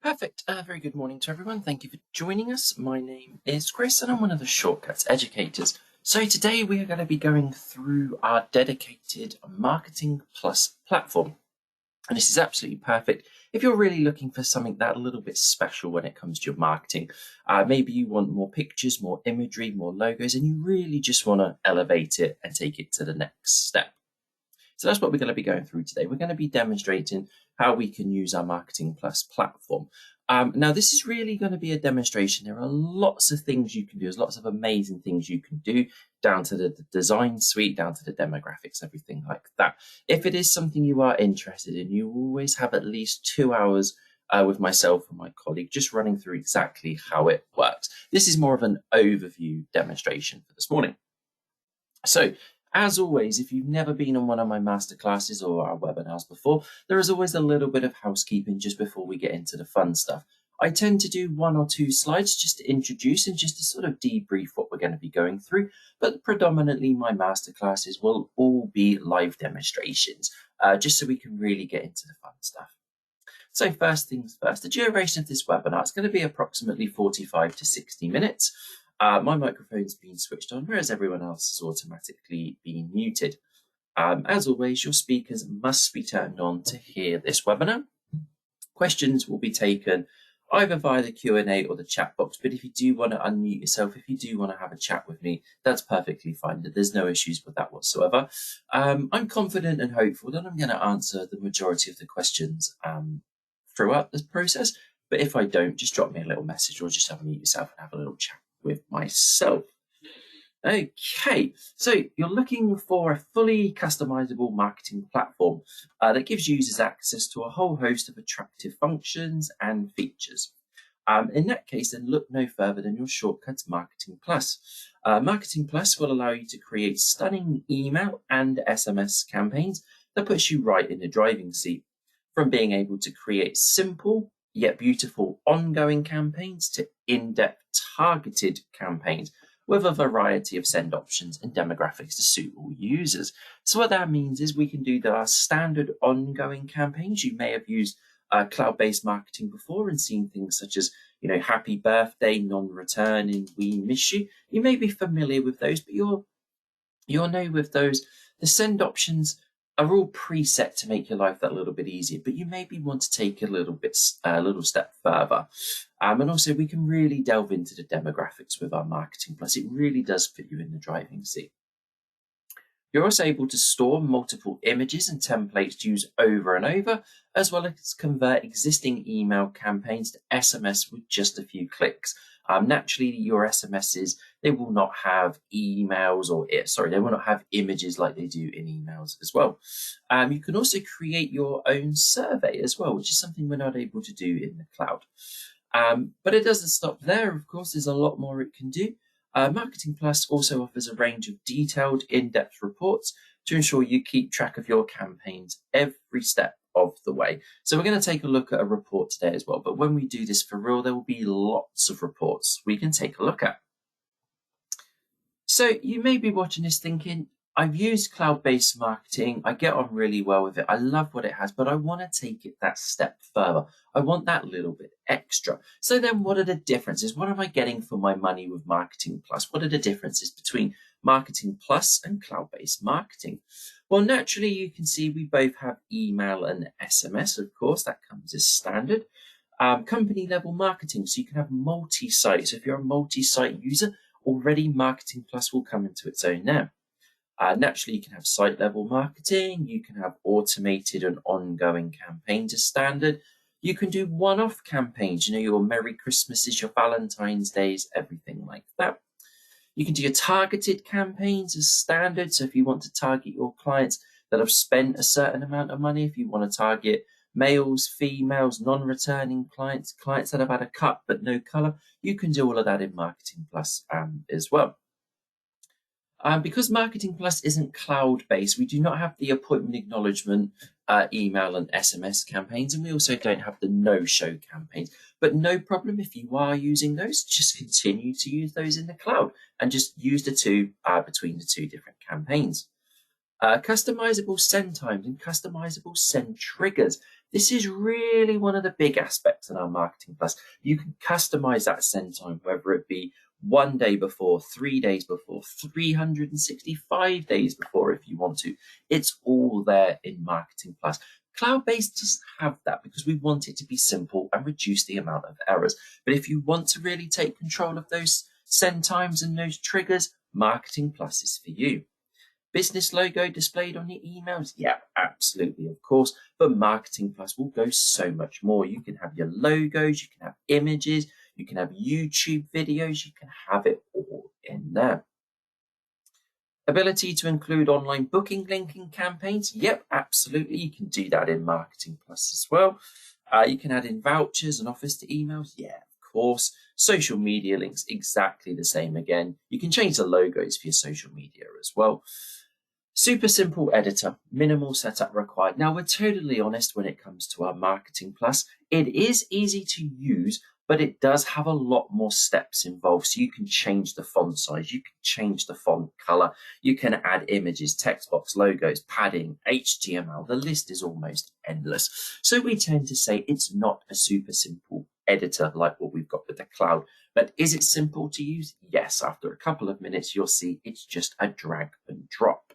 Perfect. Very good morning to everyone. Thank you for joining us. My name is Chris and I'm one of the Shortcuts educators. So today we are going to be going through our dedicated Marketing Plus platform. And this is absolutely perfect if you're really looking for something that a little bit special when it comes to your marketing. Maybe you want more pictures, more imagery, more logos, and you really just want to elevate it and take it to the next step. So that's what we're going to be going through today. We're going to be demonstrating how we can use our Marketing Plus platform. Now, this is really going to be a demonstration. There are lots of things you can do. There's lots of amazing things you can do, down to the design suite, down to the demographics, everything like that. If it is something you are interested in, you always have at least 2 hours with myself and my colleague, just running through exactly how it works. This is more of an overview demonstration for this morning. So, as always, if you've never been on one of my masterclasses or our webinars before, there is always a little bit of housekeeping just before we get into the fun stuff. I tend to do 1 or 2 slides just to introduce and just to sort of debrief what we're going to be going through, but predominantly my masterclasses will all be live demonstrations, just so we can really get into the fun stuff. So first things first, the duration of this webinar is going to be approximately 45 to 60 minutes. My microphone's been switched on, whereas everyone else has automatically been muted. As always, your speakers must be turned on to hear this webinar. Questions will be taken either via the Q&A or the chat box, but if you do want to unmute yourself, if you do want to have a chat with me, that's perfectly fine. There's no issues with that whatsoever. I'm confident and hopeful that I'm going to answer the majority of the questions throughout this process, but if I don't, just drop me a little message or just unmute yourself and have a little chat with myself. Okay, so you're looking for a fully customizable marketing platform that gives users access to a whole host of attractive functions and features. In that case, then look no further than your Shortcuts Marketing Plus. Marketing Plus will allow you to create stunning email and SMS campaigns that puts you right in the driving seat. From being able to create simple yet beautiful ongoing campaigns to in-depth targeted campaigns with a variety of send options and demographics to suit all users. So what that means is we can do our standard ongoing campaigns. You may have used cloud-based marketing before and seen things such as, happy birthday, non-returning, we miss you. You may be familiar with those, but you'll know with those, the send options are all preset to make your life that little bit easier, but you maybe want to take a little step further. And also we can really delve into the demographics with our Marketing Plus. It really does put you in the driving seat. You're also able to store multiple images and templates to use over and over, as well as convert existing email campaigns to SMS with just a few clicks. Naturally, your SMSs, they will not have emails they will not have images like they do in emails as well. You can also create your own survey as well, which is something we're not able to do in the cloud. But it doesn't stop there. Of course, there's a lot more it can do. Marketing Plus also offers a range of detailed, in-depth reports to ensure you keep track of your campaigns every step of the way. So we're going to take a look at a report today as well. But when we do this for real, there will be lots of reports we can take a look at. So you may be watching this thinking, I've used cloud-based marketing. I get on really well with it. I love what it has, but I want to take it that step further. I want that little bit extra. So then what are the differences? What am I getting for my money with Marketing Plus? What are the differences between Marketing Plus and cloud-based marketing? Well, naturally, you can see we both have email and SMS, of course, that comes as standard. Company level marketing, so you can have multi-site. So if you're a multi-site user, already Marketing Plus will come into its own now. Naturally, you can have site level marketing, you can have automated and ongoing campaigns as standard. You can do one-off campaigns, your Merry Christmases, your Valentine's Days, everything like that. You can do your targeted campaigns as standard. So if you want to target your clients that have spent a certain amount of money, if you want to target males, females, non-returning clients, clients that have had a cut but no color, you can do all of that in Marketing Plus as well. Because Marketing Plus isn't cloud-based, we do not have the appointment acknowledgement, email and SMS campaigns, and we also don't have the no-show campaigns. But no problem if you are using those, just continue to use those in the cloud and just use the two between the two different campaigns. Customizable send times and customizable send triggers. This is really one of the big aspects in our Marketing Plus. You can customize that send time, whether it be 1 day before, 3 days before, 365 days before if you want to. It's all there in Marketing Plus. Cloud-based doesn't have that because we want it to be simple and reduce the amount of errors. But if you want to really take control of those send times and those triggers, Marketing Plus is for you. Business logo displayed on your emails? Yeah, absolutely, of course. But Marketing Plus will go so much more. You can have your logos, you can have images, you can have YouTube videos, you can have it all in there. Ability to include online booking linking campaigns? Yep, absolutely. You can do that in Marketing Plus as well. You can add in vouchers and offers to emails? Yeah, of course. Social media links, exactly the same again. You can change the logos for your social media as well. Super simple editor, minimal setup required. Now, we're totally honest when it comes to our Marketing Plus. It is easy to use, but it does have a lot more steps involved. So you can change the font size, you can change the font color, you can add images, text box, logos, padding, HTML. The list is almost endless. So we tend to say it's not a super simple editor like what we've got with the cloud. But is it simple to use? Yes. After a couple of minutes, you'll see it's just a drag and drop.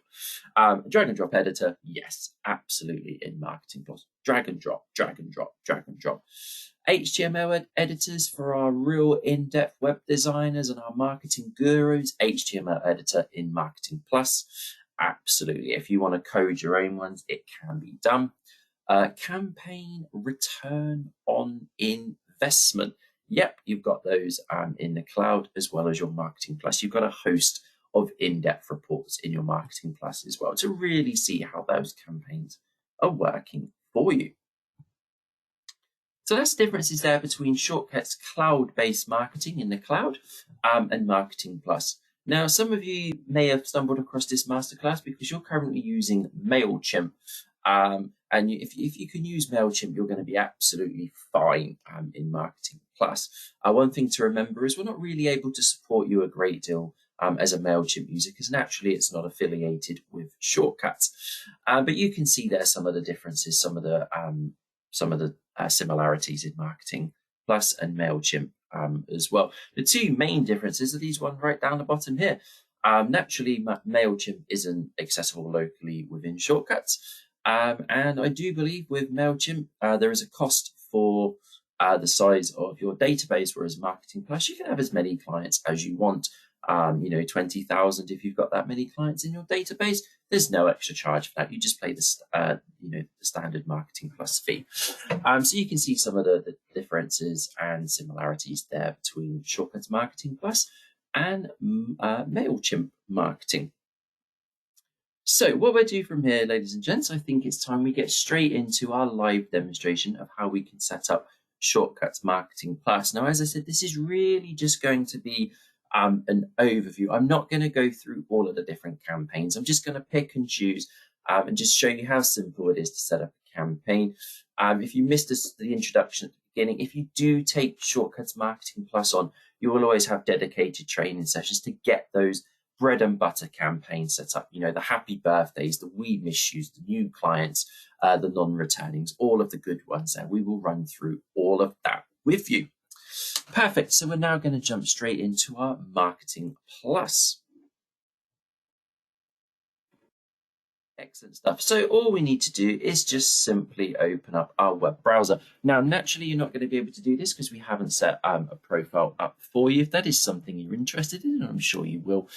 Drag and drop editor, yes, absolutely in Marketing Plus. Drag and drop, drag and drop, drag and drop. HTML editors for our real in-depth web designers and our marketing gurus. HTML editor in Marketing Plus, absolutely. If you want to code your own ones, it can be done. Campaign return on investment. Yep, you've got those in the cloud as well as your Marketing Plus. You've got a host of in-depth reports in your Marketing Plus as well to really see how those campaigns are working for you. So that's the differences there between Shortcut's cloud-based marketing in the cloud and Marketing Plus. Now, some of you may have stumbled across this masterclass because you're currently using MailChimp. And if you can use MailChimp, you're going to be absolutely fine in Marketing Plus. One thing to remember is we're not really able to support you a great deal as a MailChimp user because naturally it's not affiliated with Shortcuts. But you can see there some of the differences, some of the similarities in Marketing Plus and MailChimp as well. The two main differences are these ones right down the bottom here. Naturally, MailChimp isn't accessible locally within Shortcuts. And I do believe with MailChimp, there is a cost for the size of your database, whereas Marketing Plus, you can have as many clients as you want. 20,000 if you've got that many clients in your database. There's no extra charge for that. You just pay the standard Marketing Plus fee. So you can see some of the differences and similarities there between Shortcuts Marketing Plus and MailChimp Marketing. So what we'll do from here, ladies and gents, I think it's time we get straight into our live demonstration of how we can set up Shortcuts Marketing Plus. Now, as I said, this is really just going to be an overview. I'm not going to go through all of the different campaigns. I'm just going to pick and choose and just show you how simple it is to set up a campaign. If you missed the introduction at the beginning, if you do take Shortcuts Marketing Plus on, you will always have dedicated training sessions to get those bread and butter campaigns set up. The happy birthdays, the we miss yous, the new clients, the non-returnings, all of the good ones there. We will run through all of that with you. Perfect. So we're now going to jump straight into our Marketing Plus. Excellent stuff. So all we need to do is just simply open up our web browser. Now, naturally, you're not going to be able to do this because we haven't set a profile up for you. If that is something you're interested in, and I'm sure you will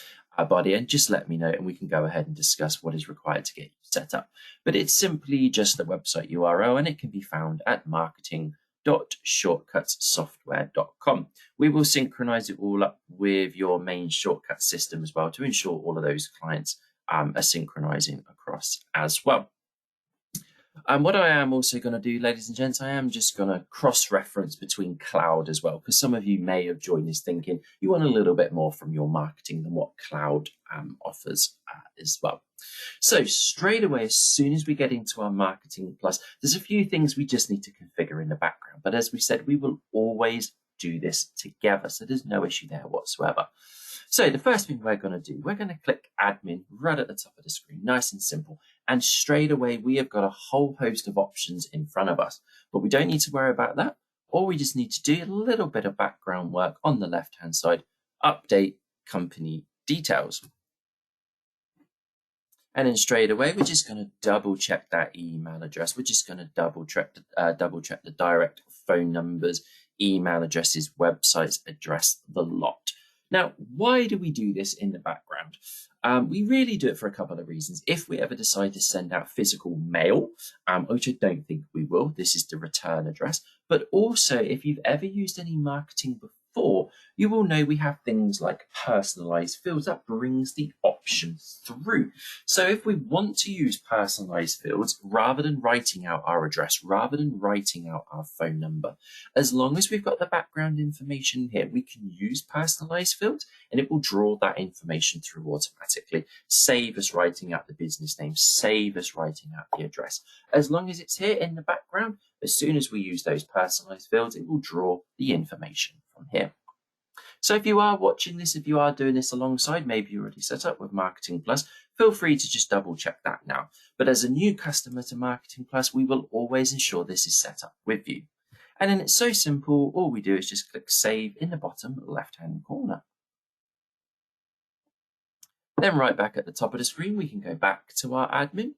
by the end, just let me know and we can go ahead and discuss what is required to get you set up. But it's simply just the website URL and it can be found at marketing.shortcutssoftware.com. We will synchronize it all up with your main Shortcut system as well to ensure all of those clients are synchronizing across as well. And what I am also going to do, ladies and gents, I am just going to cross-reference between cloud as well, because some of you may have joined this thinking you want a little bit more from your marketing than what cloud offers as well. So straight away, as soon as we get into our Marketing Plus, there's a few things we just need to configure in the background. But as we said, we will always do this together. So there's no issue there whatsoever. So the first thing we're going to do, we're going to click admin right at the top of the screen, nice and simple. And straight away, we have got a whole host of options in front of us, but we don't need to worry about that. All we just need to do a little bit of background work on the left-hand side, update company details. And then straight away, we're just going to double check that email address. We're just going to double check the direct phone numbers, email addresses, websites, address, the lot. Now, why do we do this in the background? We really do it for a couple of reasons. If we ever decide to send out physical mail, which I don't think we will, this is the return address. But also, if you've ever used any marketing before, you will know we have things like personalized fields that brings the option through. So if we want to use personalized fields, rather than writing out our address, rather than writing out our phone number, as long as we've got the background information here, we can use personalized fields and it will draw that information through automatically, save us writing out the business name, save us writing out the address. As long as it's here in the background, as soon as we use those personalized fields, it will draw the information from here. So if you are watching this, if you are doing this alongside, maybe you're already set up with Marketing Plus, feel free to just double check that now. But as a new customer to Marketing Plus, we will always ensure this is set up with you. And then it's so simple. All we do is just click Save in the bottom left-hand corner. Then right back at the top of the screen, we can go back to our admin.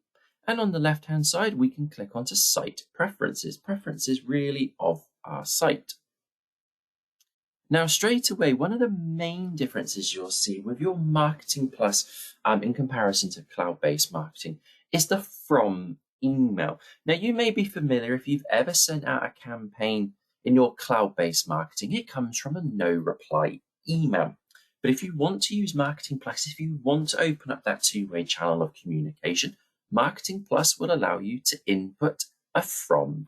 And on the left-hand side, we can click onto Site Preferences. Preferences really of our site. Now, straight away, one of the main differences you'll see with your Marketing Plus in comparison to cloud-based marketing is the from email. Now, you may be familiar if you've ever sent out a campaign in your cloud-based marketing, it comes from a no reply email. But if you want to use Marketing Plus, if you want to open up that two-way channel of communication, Marketing Plus will allow you to input a from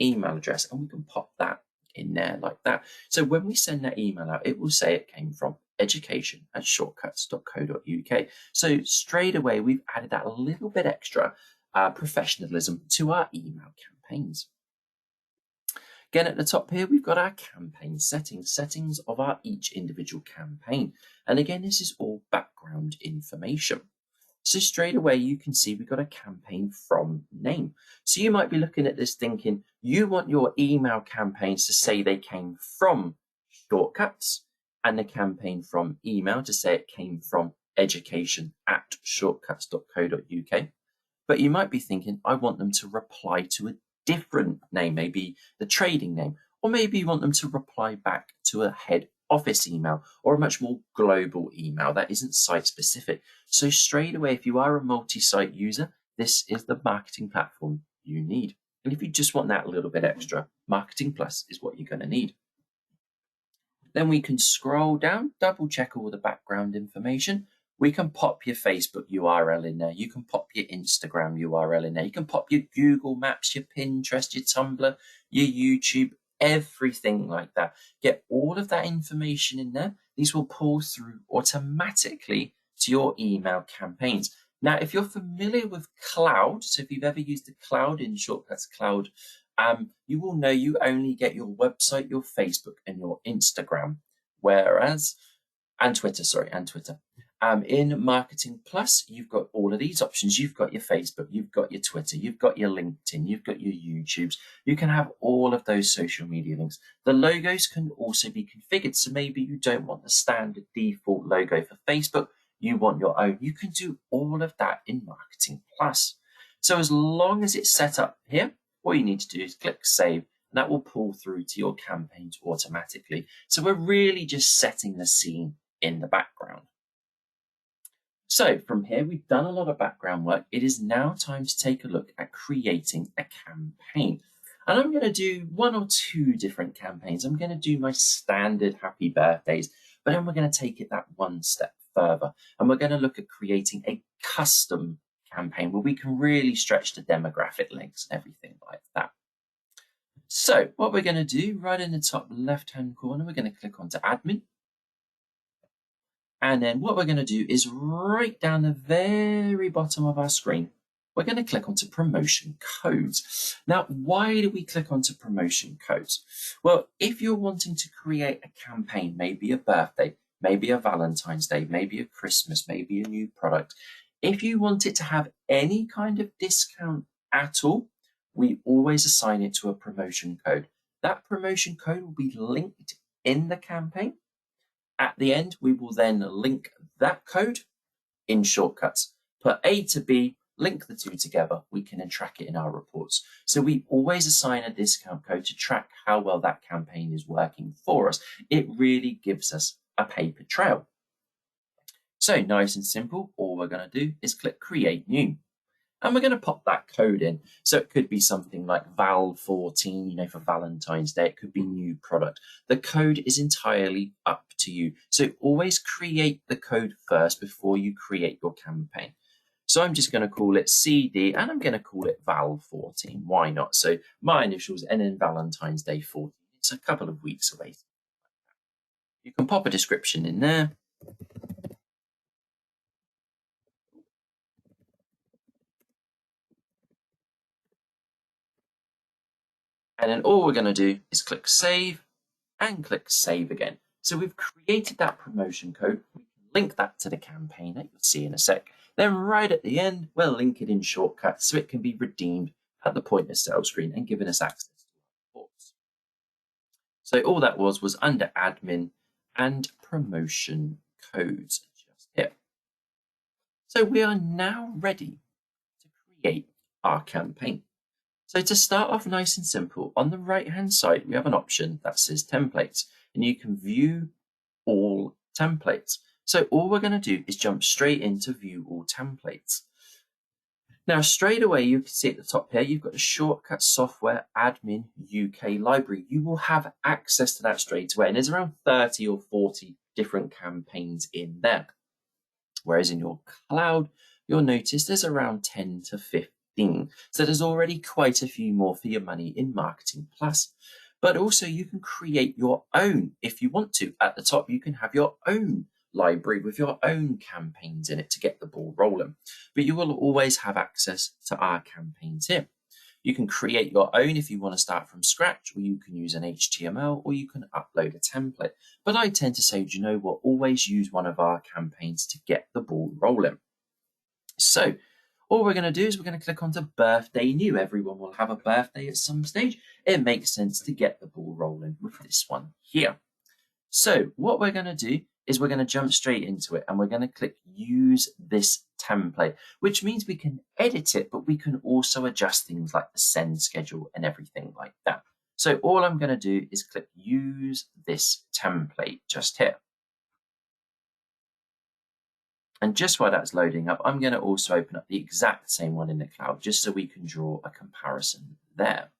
email address, and we can pop that in there like that. So when we send that email out, it will say it came from education@shortcuts.co.uk. So straight away, we've added that little bit extra professionalism to our email campaigns. Again, at the top here, we've got our campaign settings of our each individual campaign. And again, this is all background information. So straight away, you can see we've got a campaign from name. So you might be looking at this thinking, you want your email campaigns to say they came from Shortcuts, and the campaign from email to say it came from education@shortcuts.co.uk. But you might be thinking, I want them to reply to a different name, maybe the trading name, or maybe you want them to reply back to a head office email or a much more global email that isn't site specific. So straight away, if you are a multi-site user, this is the marketing platform you need. And if you just want that little bit extra, Marketing Plus is what you're going to need. Then we can scroll down, double check all the background information. We can pop your Facebook URL in there. You can pop your Instagram URL in there. You can pop your Google Maps, your Pinterest, your Tumblr, your YouTube, everything like that. Get all of that information in there. These will pull through automatically to your email campaigns. Now, if you're familiar with cloud, so if you've ever used the cloud in Shortcuts Cloud, you will know you only get your website, your Facebook, and your Instagram, and Twitter. In Marketing Plus, you've got all of these options. You've got your Facebook, you've got your Twitter, you've got your LinkedIn, you've got your YouTubes. You can have all of those social media links. The logos can also be configured. So maybe you don't want the standard default logo for Facebook. You want your own. You can do all of that in Marketing Plus. So as long as it's set up here, all you need to do is click Save, and that will pull through to your campaigns automatically. So we're really just setting the scene in the background. So from here, we've done a lot of background work. It is now time to take a look at creating a campaign. And I'm going to do one or two different campaigns. I'm going to do my standard happy birthdays, but then we're going to take it that one step further. And we're going to look at creating a custom campaign where we can really stretch the demographic links and everything like that. So what we're going to do, right in the top left-hand corner, we're going to click onto Admin. And then what we're going to do is right down the very bottom of our screen, we're going to click onto promotion codes. Now, why do we click onto promotion codes? Well, if you're wanting to create a campaign, maybe a birthday, maybe a Valentine's Day, maybe a Christmas, maybe a new product, If you want it to have any kind of discount at all, we always assign it to a promotion code. That promotion code will be linked in the campaign. At the end, we will then link that code in shortcuts. Put A to B, link the two together. We can then track it in our reports. So we always assign a discount code to track how well that campaign is working for us. It really gives us a paper trail. So nice and simple, all we're going to do is click Create New. And we're going to pop that code in. So it could be something like Val14, for Valentine's Day. It could be new product. The code is entirely up to you. So always create the code first before you create your campaign. So I'm just going to call it CD and I'm going to call it Val14. Why not? So my initials and then Valentine's Day 14. It's a couple of weeks away. You can pop a description in there. And then all we're going to do is click Save and click Save again. So we've created that promotion code. We can link that to the campaign that you'll see in a sec. Then right at the end, we'll link it in shortcuts so it can be redeemed at the point of sale screen and given us access to our reports. So all that was under admin and promotion codes just here. So we are now ready to create our campaign. So to start off nice and simple, on the right-hand side, we have an option that says templates, and you can view all templates. So all we're going to do is jump straight into view all templates. Now, straight away, you can see at the top here, you've got the Shortcut Software Admin UK library. You will have access to that straight away, and there's around 30 or 40 different campaigns in there. Whereas in your cloud, you'll notice there's around 10 to 15. So there's already quite a few more for your money in Marketing Plus. But also you can create your own if you want to. At the top, you can have your own library with your own campaigns in it to get the ball rolling. But you will always have access to our campaigns here. You can create your own if you want to start from scratch, or you can use an HTML, or you can upload a template. But I tend to say, do you know what? Always use one of our campaigns to get the ball rolling. So all we're going to do is we're going to click onto birthday new. Everyone will have a birthday at some stage. It makes sense to get the ball rolling with this one here. So what we're going to do is we're going to jump straight into it and we're going to click use this template, which means we can edit it, but we can also adjust things like the send schedule and everything like that. So all I'm going to do is click use this template just here. And just while that's loading up, I'm going to also open up the exact same one in the cloud, just so we can draw a comparison there.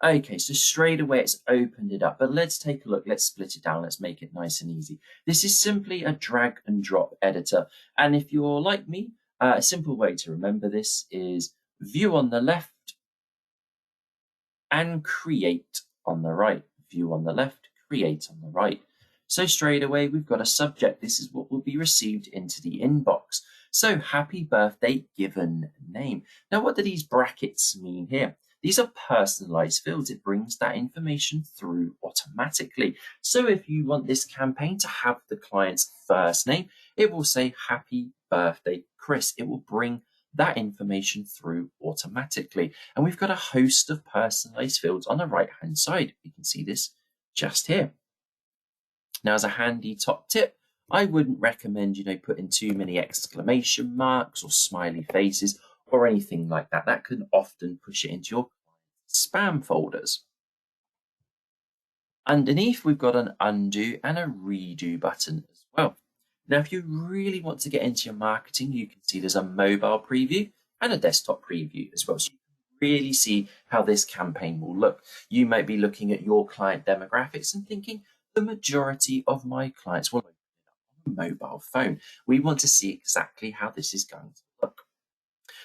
Okay, so straight away it's opened it up, but let's take a look. Let's split it down. Let's make it nice and easy. This is simply a drag and drop editor. And if you're like me, a simple way to remember this is view on the left and create on the right. View on the left, create on the right. So straight away, we've got a subject. This is what will be received into the inbox. So happy birthday, given name. Now, what do these brackets mean here? These are personalized fields. It brings that information through automatically. So if you want this campaign to have the client's first name, it will say happy birthday, Chris. It will bring that information through automatically. And we've got a host of personalized fields on the right-hand side. You can see this just here. Now, as a handy top tip, I wouldn't recommend, putting too many exclamation marks or smiley faces or anything like that. That can often push it into your spam folders. Underneath, we've got an undo and a redo button as well. Now, if you really want to get into your marketing, you can see there's a mobile preview and a desktop preview as well. So you can really see how this campaign will look. You might be looking at your client demographics and thinking, the majority of my clients will open it up on a mobile phone. We want to see exactly how this is going to look.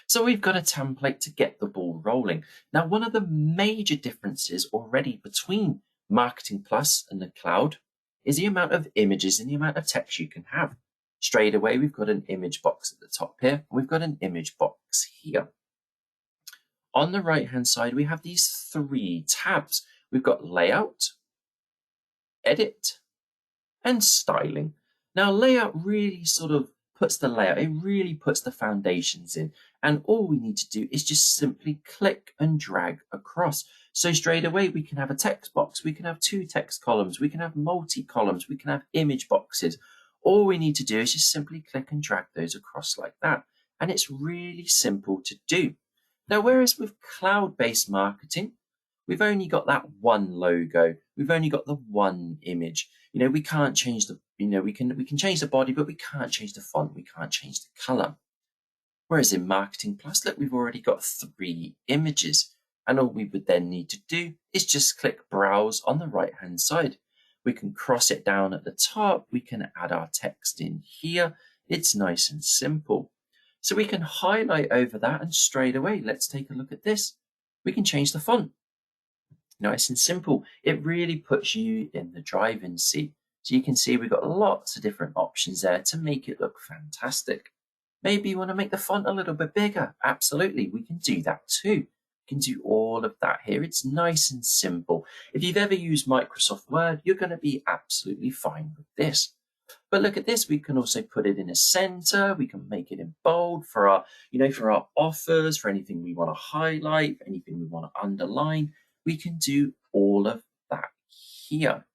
So we've got a template to get the ball rolling. Now, one of the major differences already between Marketing Plus and the cloud is the amount of images and the amount of text you can have. Straight away, we've got an image box at the top here, and we've got an image box here. On the right-hand side, we have these three tabs. We've got layout, edit, and styling. Now, layout really sort of puts the layout, it really puts the foundations in. And all we need to do is just simply click and drag across. So straight away, we can have a text box, we can have 2 text columns, we can have multi-columns, we can have image boxes. All we need to do is just simply click and drag those across like that. And it's really simple to do. Now, whereas with cloud-based marketing, we've only got that one logo. We've only got the one image. We can't change the, we can change the body, but we can't change the font. We can't change the color. Whereas in Marketing Plus, look, we've already got 3 images. And all we would then need to do is just click Browse on the right-hand side. We can cross it down at the top. We can add our text in here. It's nice and simple. So we can highlight over that, and straight away, let's take a look at this. We can change the font. Nice and simple. It really puts you in the driving seat. So you can see we've got lots of different options there to make it look fantastic. Maybe you want to make the font a little bit bigger. Absolutely, we can do that too. We can do all of that here. It's nice and simple. If you've ever used Microsoft Word, you're going to be absolutely fine with this. But look at this, we can also put it in a center, we can make it in bold for our, for our offers, for anything we want to highlight, for anything we want to underline. We can do all of that here.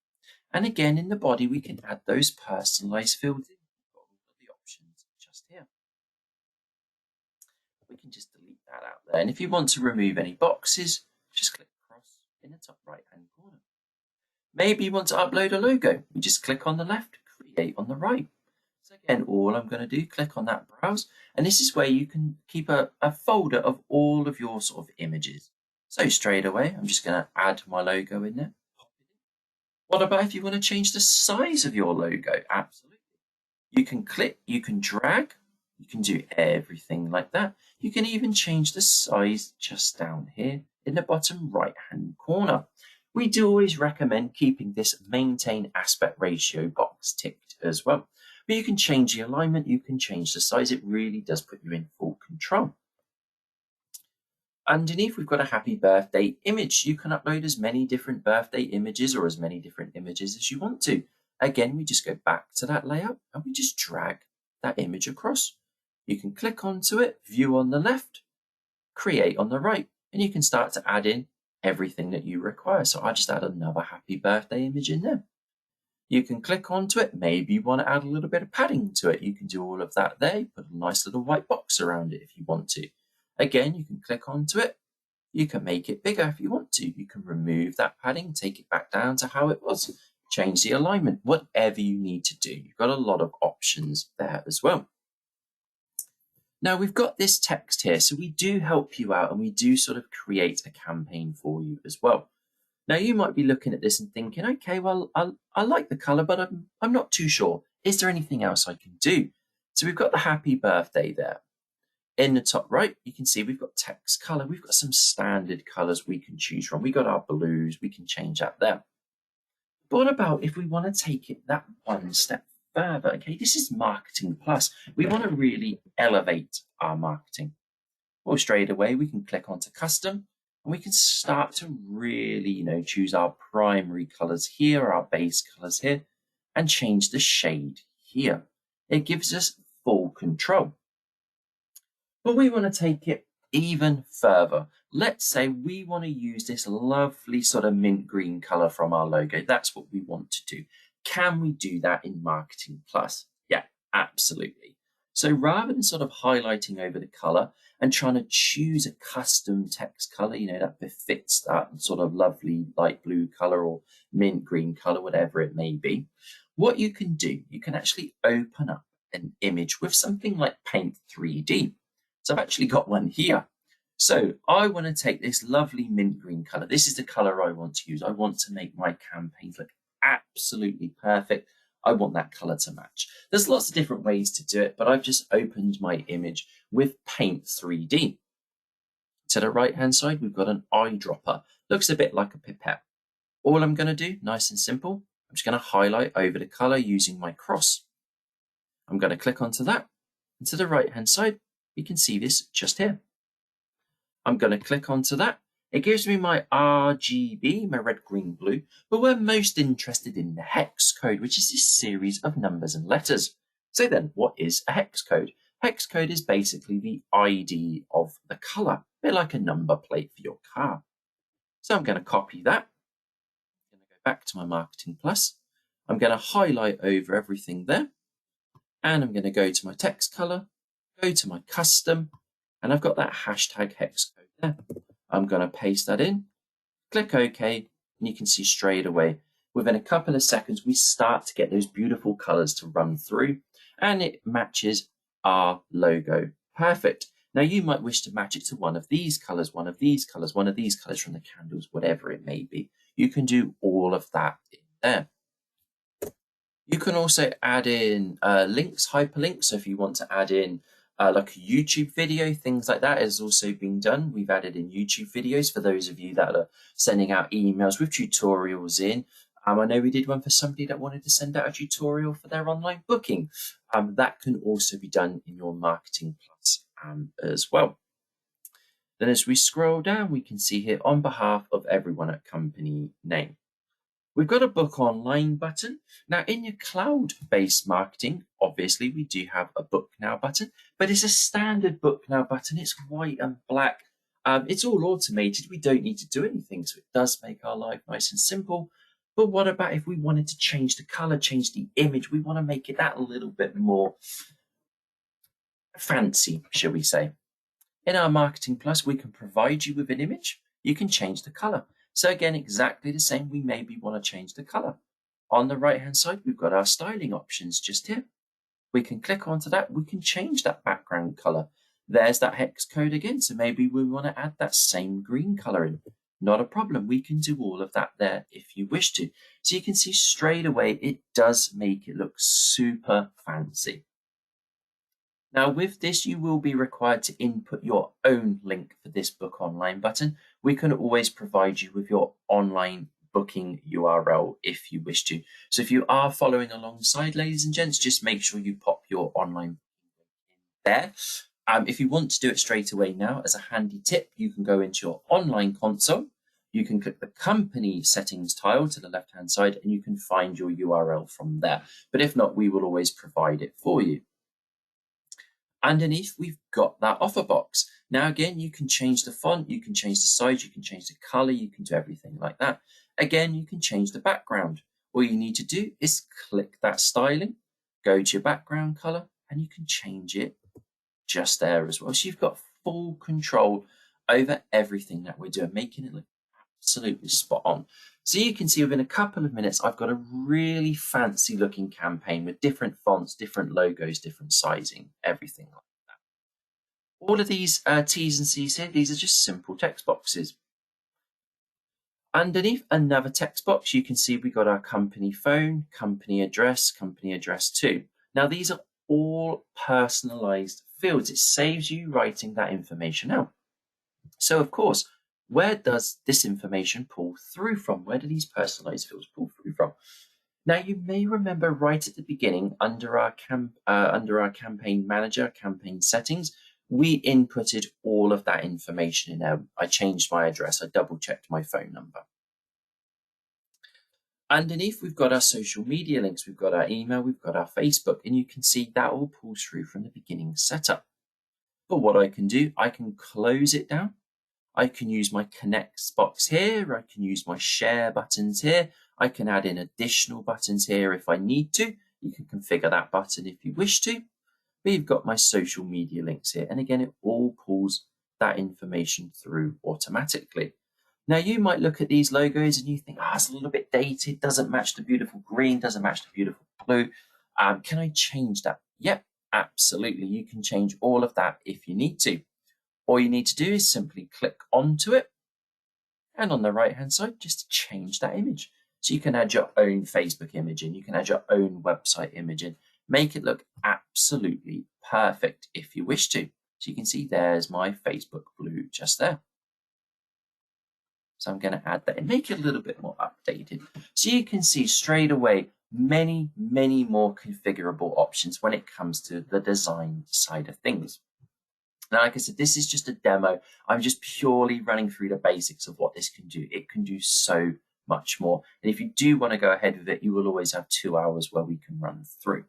And again, in the body, we can add those personalized fields in. All of the options just here. We can just delete that out there. And if you want to remove any boxes, just click across in the top right-hand corner. Maybe you want to upload a logo. You just click on the left, create on the right. So again, all I'm going to do, click on that browse, and this is where you can keep a folder of all of your sort of images. So straight away, I'm just going to add my logo in there. What about if you want to change the size of your logo? Absolutely. You can click, you can drag, you can do everything like that. You can even change the size just down here in the bottom right-hand corner. We do always recommend keeping this maintain aspect ratio box ticked as well. But you can change the alignment, you can change the size. It really does put you in full control. Underneath, we've got a happy birthday image. You can upload as many different birthday images or as many different images as you want to. Again, we just go back to that layout and we just drag that image across. You can click onto it, view on the left, create on the right, and you can start to add in everything that you require. So I just add another happy birthday image in there. You can click onto it. Maybe you want to add a little bit of padding to it. You can do all of that there. Put a nice little white box around it if you want to. Again, you can click onto it. You can make it bigger if you want to. You can remove that padding, take it back down to how it was, change the alignment, whatever you need to do. You've got a lot of options there as well. Now we've got this text here, so we do help you out and we do sort of create a campaign for you as well. Now you might be looking at this and thinking, okay, well, I like the color, but I'm not too sure. Is there anything else I can do? So we've got the happy birthday there. In the top right, you can see we've got text color. We've got some standard colors we can choose from. We've got our blues. We can change that there. But what about if we want to take it that one step further? Okay, this is Marketing Plus. We want to really elevate our marketing. Well, straight away, we can click onto custom and we can start to really, choose our primary colors here, our base colors here, and change the shade here. It gives us full control. But we want to take it even further. Let's say we want to use this lovely sort of mint green color from our logo. That's what we want to do. Can we do that in Marketing Plus? Yeah, absolutely. So rather than sort of highlighting over the color and trying to choose a custom text color, that befits that sort of lovely light blue color or mint green color, whatever it may be, what you can do, you can actually open up an image with something like Paint 3D. So I've actually got one here. So I want to take this lovely mint green color. This is the color I want to use. I want to make my campaigns look absolutely perfect. I want that color to match. There's lots of different ways to do it, but I've just opened my image with Paint 3D. To the right-hand side, we've got an eyedropper. Looks a bit like a pipette. All I'm going to do, nice and simple, I'm just going to highlight over the color using my cross. I'm going to click onto that. And to the right-hand side, you can see this just here. I'm going to click onto that. It gives me my RGB, my red, green, blue, but we're most interested in the hex code, which is this series of numbers and letters. So then, what is a hex code? Hex code is basically the ID of the color, a bit like a number plate for your car. So I'm going to copy that. I'm going to go back to my Marketing Plus. I'm going to highlight over everything there. And I'm going to go to my text color, go to my custom, and I've got that hashtag hex code there. I'm going to paste that in, click OK, and you can see straight away, within a couple of seconds, we start to get those beautiful colors to run through, and it matches our logo. Perfect. Now you might wish to match it to one of these colors, one of these colors, one of these colors from the candles, whatever it may be. You can do all of that in there. You can also add in links, hyperlinks. So if you want to add in like a YouTube video, things like that has also been done. We've added in YouTube videos for those of you that are sending out emails with tutorials in. I know we did one for somebody that wanted to send out a tutorial for their online booking. That can also be done in your Marketing Plus as well. Then as we scroll down, we can see here on behalf of everyone at company name. We've got a book online button. Now in your cloud-based marketing, obviously we do have a book now button, but it's a standard book now button. It's white and black. It's all automated. We don't need to do anything. So it does make our life nice and simple. But what about if we wanted to change the color, change the image? We want to make it that a little bit more fancy, shall we say. In our Marketing Plus, we can provide you with an image. You can change the color. So again, exactly the same, we maybe want to change the color. On the right-hand side, we've got our styling options just here. We can click onto that. We can change that background color. There's that hex code again. So maybe we want to add that same green color in. Not a problem. We can do all of that there if you wish to. So you can see straight away, it does make it look super fancy. Now with this, you will be required to input your own link for this book online button. We can always provide you with your online booking URL if you wish to. So if you are following alongside, ladies and gents, just make sure you pop your online booking in there. If you want to do it straight away now, as a handy tip, you can go into your online console. You can click the company settings tile to the left-hand side, and you can find your URL from there. But if not, we will always provide it for you. Underneath, we've got that offer box. Now, again, you can change the font, you can change the size, you can change the color, you can do everything like that. Again, you can change the background. All you need to do is click that styling, go to your background color, and you can change it just there as well. So you've got full control over everything that we're doing, making it look absolutely spot on. So you can see within a couple of minutes, I've got a really fancy looking campaign with different fonts, different logos, different sizing, everything like that. All of these T's and C's here, these are just simple text boxes. Underneath another text box, you can see we got our company phone, company address too. Now these are all personalized fields. It saves you writing that information out. So of course, where does this information pull through from? Where do these personalized fields pull through from? Now, you may remember right at the beginning, under our campaign manager, campaign settings, we inputted all of that information in there. I changed my address. I double checked my phone number. Underneath, we've got our social media links. We've got our email. We've got our Facebook. And you can see that all pulls through from the beginning setup. But what I can do, I can close it down. I can use my connect box here. I can use my share buttons here. I can add in additional buttons here if I need to. You can configure that button if you wish to. We've got my social media links here. And again, it all pulls that information through automatically. Now you might look at these logos and you think, it's a little bit dated, doesn't match the beautiful green, doesn't match the beautiful blue. Can I change that? Yep, absolutely. You can change all of that if you need to. All you need to do is simply click onto it, and on the right hand side, just change that image. So you can add your own Facebook image in, you can add your own website image in, make it look absolutely perfect if you wish to. So you can see there's my Facebook blue just there. So I'm going to add that and make it a little bit more updated. So you can see straight away many, many more configurable options when it comes to the design side of things. Now, like I said, this is just a demo. I'm just purely running through the basics of what this can do. It can do so much more. And if you do want to go ahead with it, you will always have 2 hours where we can run through.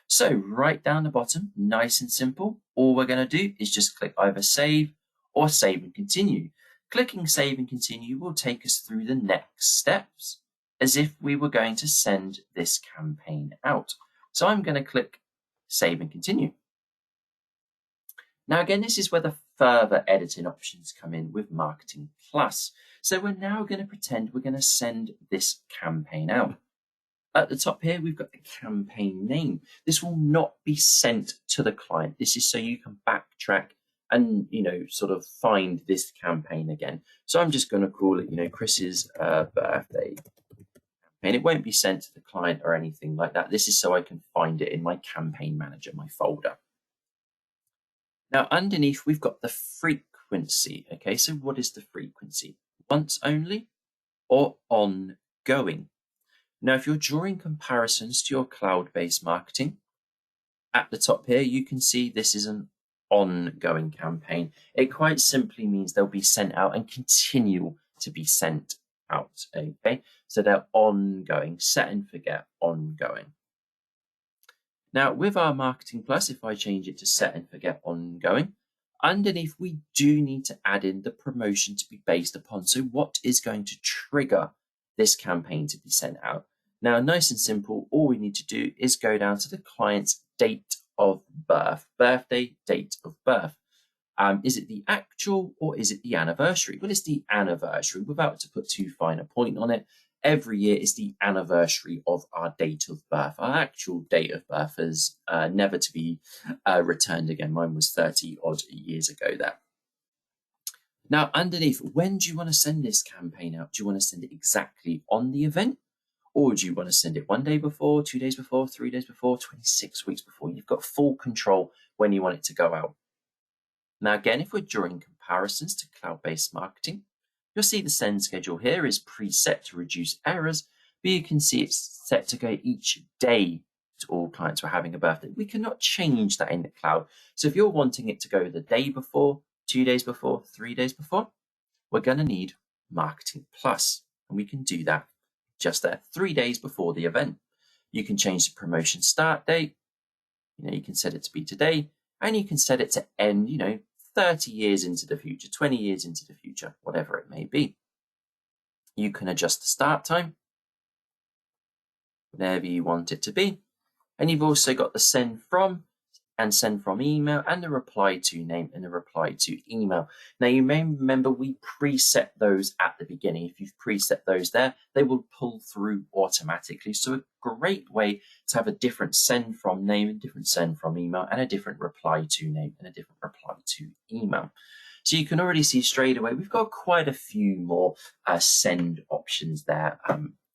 So right down the bottom, nice and simple, all we're going to do is just click either save or save and continue. Clicking save and continue will take us through the next steps as if we were going to send this campaign out. So I'm going to click save and continue. Now again, this is where the further editing options come in with Marketing Plus. So we're now going to pretend we're going to send this campaign out. At the top here, we've got the campaign name. This will not be sent to the client. This is so you can backtrack and, sort of find this campaign again. So I'm just going to call it, Chris's birthday campaign. It won't be sent to the client or anything like that. This is so I can find it in my campaign manager, my folder. Now, underneath, we've got the frequency. Okay, so what is the frequency? Once only or ongoing? Now, if you're drawing comparisons to your cloud-based marketing, at the top here, you can see this is an ongoing campaign. It quite simply means they'll be sent out and continue to be sent out. Okay, so they're ongoing, set and forget, ongoing. Now, with our Marketing Plus, if I change it to set and forget ongoing, underneath we do need to add in the promotion to be based upon. So what is going to trigger this campaign to be sent out? Now, nice and simple, all we need to do is go down to the client's date of birth, birthday, date of birth. Is it the actual or is it the anniversary? Well, it's the anniversary. Without to put too fine a point on it, every year is the anniversary of our date of birth. Our actual date of birth is never to be returned again. Mine was 30 odd years ago there. Now, underneath, when do you want to send this campaign out? Do you want to send it exactly on the event? Or do you want to send it 1 day before, 2 days before, 3 days before, 26 weeks before? You've got full control when you want it to go out. Now, again, if we're drawing comparisons to cloud-based marketing, you'll see the send schedule here is preset to reduce errors, but you can see it's set to go each day to all clients who are having a birthday. We cannot change that in the cloud. So if you're wanting it to go the day before, 2 days before, 3 days before, we're going to need Marketing Plus, and we can do that just there, 3 days before the event. You can change the promotion start date. You can set it to be today, and you can set it to end, 30 years into the future, 20 years into the future, whatever it may be. You can adjust the start time, whatever you want it to be. And you've also got the send from and send from email and the reply to name and the reply to email. Now, you may remember we preset those at the beginning. If you've preset those there, they will pull through automatically. So a great way to have a different send from name, a different send from email, and a different reply to name and a different reply to email. So you can already see straight away, we've got quite a few more send options there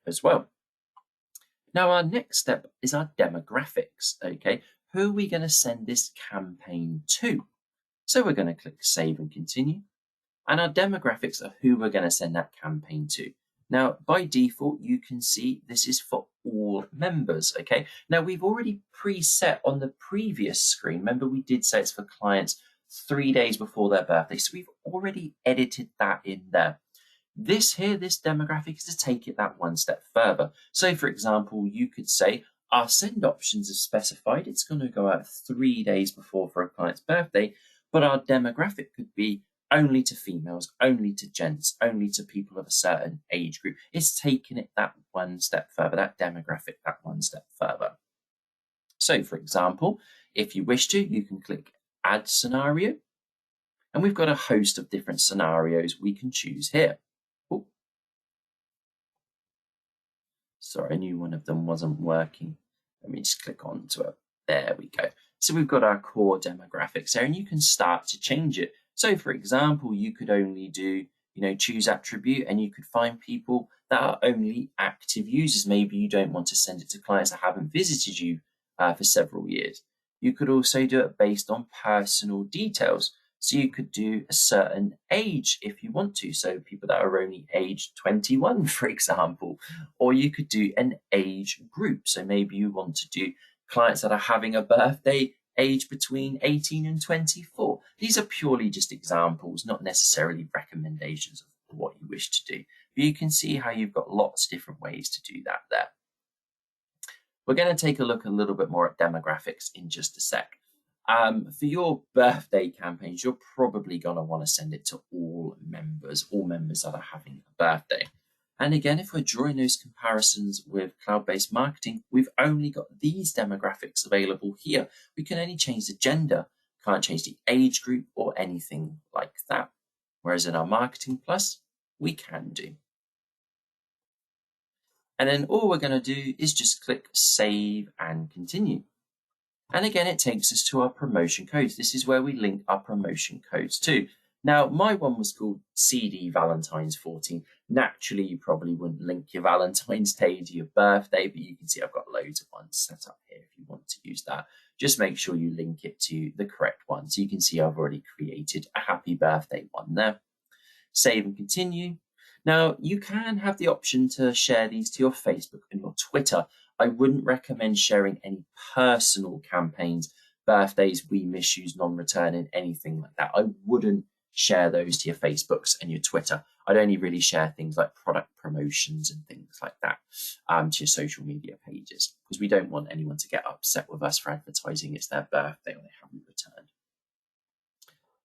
as well. Now, our next step is our demographics, okay? Who are we going to send this campaign to? So we're going to click save and continue. And our demographics are who we're going to send that campaign to. Now, by default, you can see this is for all members, okay? Now, we've already preset on the previous screen. Remember, we did say it's for clients 3 days before their birthday. So we've already edited that in there. This demographic is to take it that one step further. So, for example, you could say, our send options are specified. It's going to go out 3 days before for a client's birthday, but our demographic could be only to females, only to gents, only to people of a certain age group. It's taking it that one step further, that demographic that one step further. So, for example, if you wish to, you can click Add Scenario, and we've got a host of different scenarios we can choose here. Ooh. Sorry, I knew one of them wasn't working. Let me just click onto it. There we go. So we've got our core demographics there, and you can start to change it. So, for example, you could only do, choose attribute, and you could find people that are only active users. Maybe you don't want to send it to clients that haven't visited you for several years. You could also do it based on personal details. So you could do a certain age if you want to. So people that are only age 21, for example, or you could do an age group. So maybe you want to do clients that are having a birthday age between 18 and 24. These are purely just examples, not necessarily recommendations of what you wish to do. But you can see how you've got lots of different ways to do that there. We're going to take a look a little bit more at demographics in just a sec. For your birthday campaigns, you're probably going to want to send it to all members that are having a birthday. And again, if we're drawing those comparisons with cloud-based marketing, we've only got these demographics available here. We can only change the gender, can't change the age group or anything like that. Whereas in our Marketing Plus, we can do. And then all we're going to do is just click Save and Continue. And again, it takes us to our promotion codes. This is where we link our promotion codes to. Now, my one was called CD Valentine's 14. Naturally, you probably wouldn't link your Valentine's Day to your birthday, but you can see I've got loads of ones set up here if you want to use that. Just make sure you link it to the correct one. So you can see I've already created a happy birthday one there. Save and continue. Now, you can have the option to share these to your Facebook and your Twitter. I wouldn't recommend sharing any personal campaigns, birthdays, we miss yous, non-returning, anything like that. I wouldn't share those to your Facebooks and your Twitter. I'd only really share things like product promotions and things like that to your social media pages, because we don't want anyone to get upset with us for advertising it's their birthday or they haven't returned.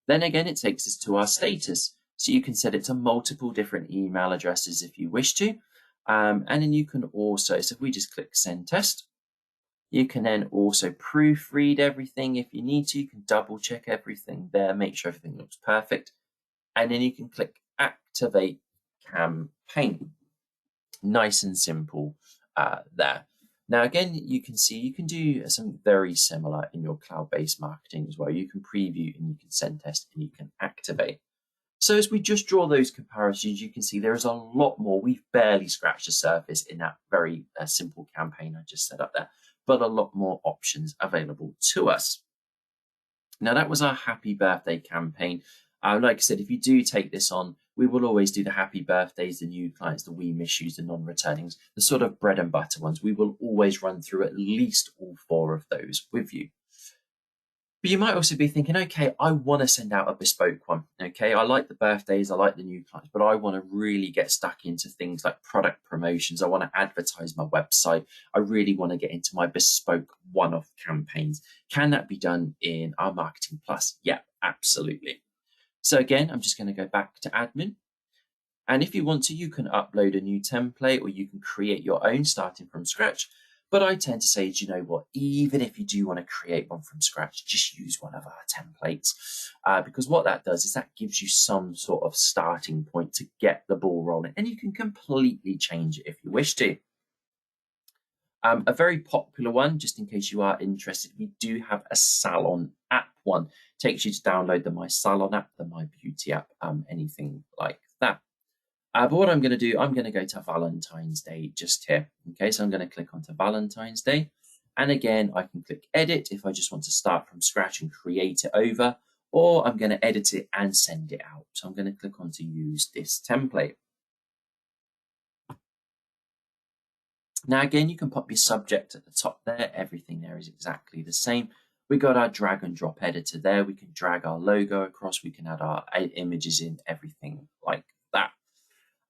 Then again, it takes us to our status. So you can set it to multiple different email addresses if you wish to. And then you can also, so if we just click Send Test, you can then also proofread everything if you need to. You can double check everything there, make sure everything looks perfect. And then you can click Activate Campaign. Nice and simple there. Now, again, you can see you can do something very similar in your cloud-based marketing as well. You can preview and you can send test and you can activate. So as we just draw those comparisons, you can see there is a lot more. We've barely scratched the surface in that very simple campaign I just set up there, but a lot more options available to us. Now, that was our happy birthday campaign. Like I said, if you do take this on, we will always do the happy birthdays, the new clients, the we miss yous, the non-returnings, the sort of bread and butter ones. We will always run through at least all 4 of those with you. But you might also be thinking, okay, I want to send out a bespoke one. Okay, I like the birthdays, I like the new clients, but I want to really get stuck into things like product promotions. I want to advertise my website. I really want to get into my bespoke one-off campaigns. Can that be done in our Marketing Plus? Yeah, absolutely. So again, I'm just going to go back to admin. And if you want to, you can upload a new template or you can create your own starting from scratch. But I tend to say, do you know what, even if you do want to create one from scratch, just use one of our templates. Because what that does is that gives you some sort of starting point to get the ball rolling. And you can completely change it if you wish to. A very popular one, just in case you are interested, we do have a salon app one. Takes you to download the My Salon app, the My Beauty app, anything like that. But what I'm going to do, I'm going to go to Valentine's Day just here. Okay, so I'm going to click onto Valentine's Day. And again, I can click Edit if I just want to start from scratch and create it over, or I'm going to edit it and send it out. So I'm going to click on to use this template. Now, again, you can pop your subject at the top there. Everything there is exactly the same. We got our drag and drop editor there. We can drag our logo across. We can add our images in, everything like that.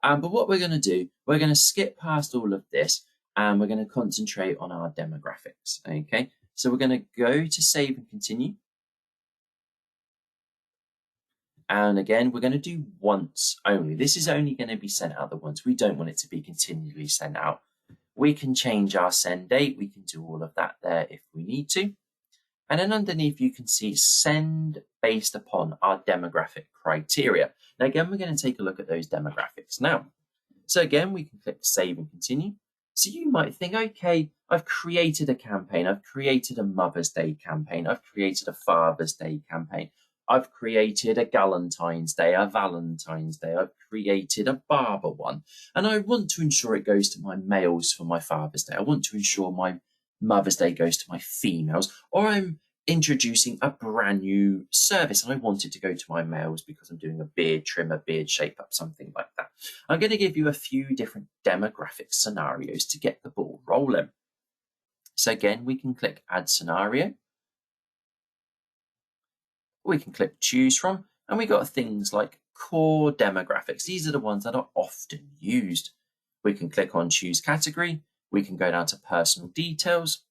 But what we're going to do, we're going to skip past all of this and we're going to concentrate on our demographics. Okay, so we're going to go to Save and Continue. And again, we're going to do once only. This is only going to be sent out the once. We don't want it to be continually sent out. We can change our send date. We can do all of that there if we need to. And then underneath, you can see send based upon our demographic criteria. Now, again, we're going to take a look at those demographics now. So again, we can click Save and Continue. So you might think, okay, I've created a campaign. I've created a Mother's Day campaign. I've created a Father's Day campaign. I've created a Galentine's Day, a Valentine's Day. I've created a barber one. And I want to ensure it goes to my males for my Father's Day. I want to ensure my Mother's Day goes to my females, or I'm introducing a brand new service and I want it to go to my males because I'm doing a beard trim, a beard shape up, something like that. I'm going to give you a few different demographic scenarios to get the ball rolling. So again, we can click Add Scenario. We can click Choose From, and we got things like core demographics. These are the ones that are often used. We can click on Choose Category. We can go down to personal details,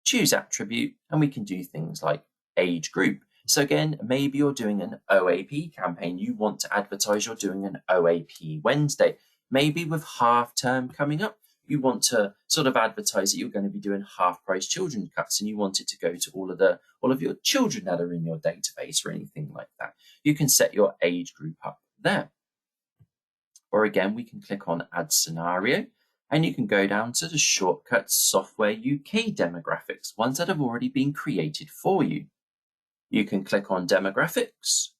choose attribute, and we can do things like age group. So again, maybe you're doing an OAP campaign. You want to advertise you're doing an OAP Wednesday. Maybe with half term coming up, you want to sort of advertise that you're going to be doing half price children cuts and you want it to go to all of your children that are in your database or anything like that. You can set your age group up there. Or again, we can click on add scenario and you can go down to the shortcut software UK demographics, ones that have already been created for you. You can click on demographics,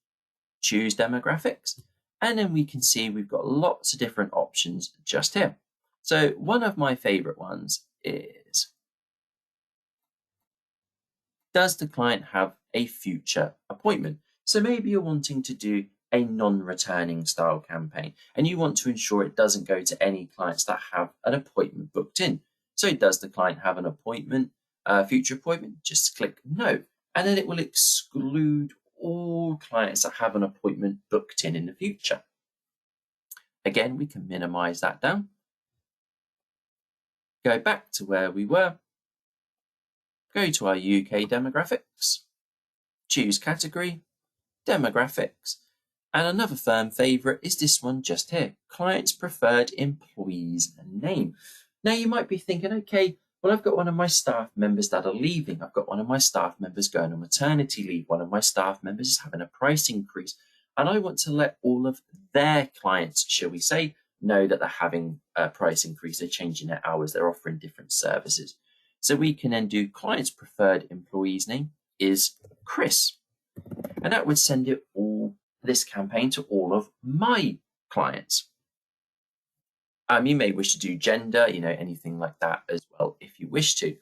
choose demographics, and then we can see we've got lots of different options just here. So one of my favorite ones is, does the client have a future appointment? So maybe you're wanting to do a non-returning style campaign and you want to ensure it doesn't go to any clients that have an appointment booked in. So does the client have an appointment, future appointment? Just click no. And then it will exclude all clients that have an appointment booked in the future. Again, we can minimize that down. Go back to where we were. Go to our UK demographics. Choose category, demographics. And another firm favorite is this one just here, client's preferred employee's name. Now you might be thinking, okay, well, I've got one of my staff members that are leaving. I've got one of my staff members going on maternity leave. One of my staff members is having a price increase. And I want to let all of their clients, shall we say, know that they're having a price increase. They're changing their hours. They're offering different services. So we can then do client's preferred employee's name is Chris. And that would send it all, this campaign, to all of my clients. You may wish to do gender, anything like that as well, if you wish to.